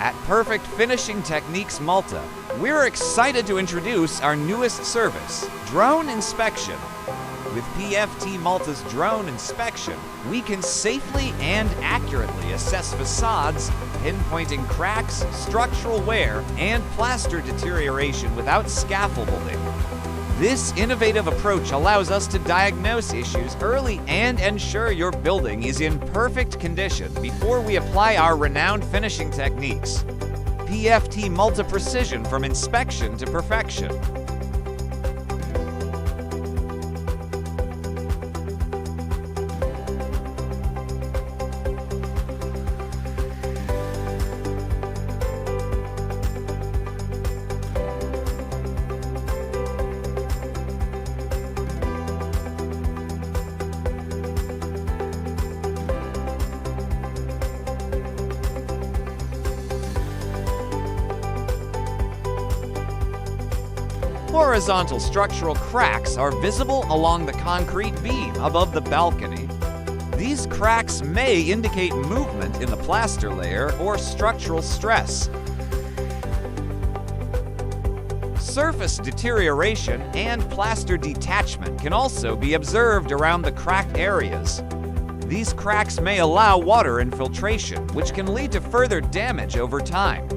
At Perfect Finishing Techniques Malta, we're excited to introduce our newest service, Drone Inspection. With PFT Malta's drone inspection, we can safely and accurately assess facades, pinpointing cracks, structural wear, and plaster deterioration without scaffolding. This innovative approach allows us to diagnose issues early and ensure your building is in perfect condition before we apply our renowned finishing techniques. PFT Malta Precision, from inspection to perfection. Horizontal structural cracks are visible along the concrete beam above the balcony. These cracks may indicate movement in the plaster layer or structural stress. Surface deterioration and plaster detachment can also be observed around the cracked areas. These cracks may allow water infiltration, which can lead to further damage over time.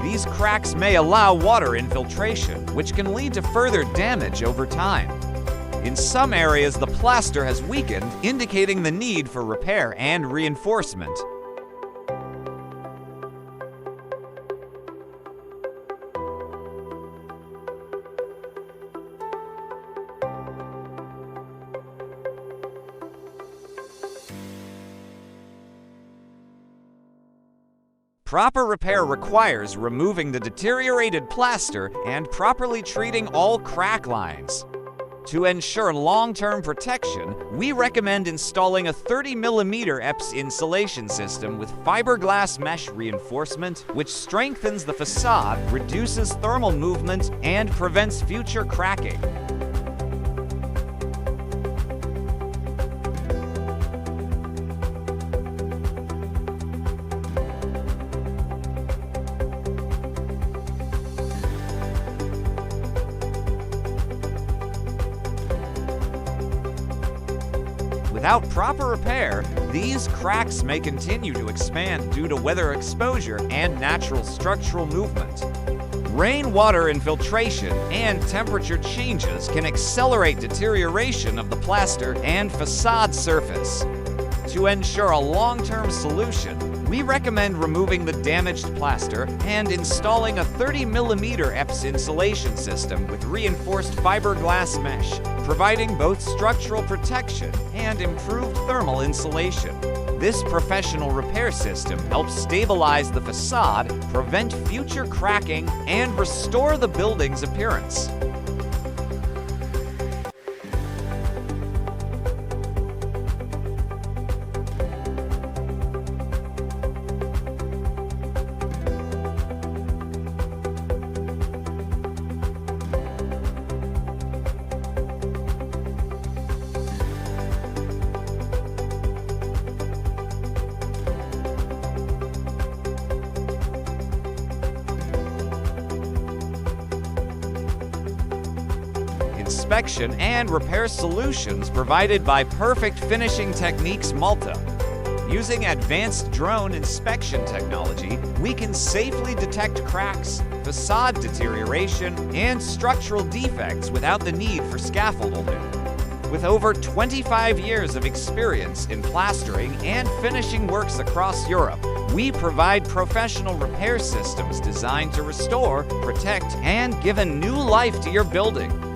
These cracks may allow water infiltration, which can lead to further damage over time. In some areas, the plaster has weakened, indicating the need for repair and reinforcement. Proper repair requires removing the deteriorated plaster and properly treating all crack lines. To ensure long-term protection, we recommend installing a 30mm EPS insulation system with fiberglass mesh reinforcement, which strengthens the facade, reduces thermal movement, and prevents future cracking. Without proper repair, these cracks may continue to expand due to weather exposure and natural structural movement. Rainwater infiltration and temperature changes can accelerate deterioration of the plaster and facade surface. To ensure a long-term solution, we recommend removing the damaged plaster and installing a 30mm EPS insulation system with reinforced fiberglass mesh, providing both structural protection and improved thermal insulation. This professional repair system helps stabilize the facade, prevent future cracking, and restore the building's appearance. Inspection and repair solutions provided by Perfect Finishing Techniques Malta. Using advanced drone inspection technology, we can safely detect cracks, facade deterioration, and structural defects without the need for scaffolding. With over 25 years of experience in plastering and finishing works across Europe, We provide professional repair systems designed to restore, protect, and give a new life to your building.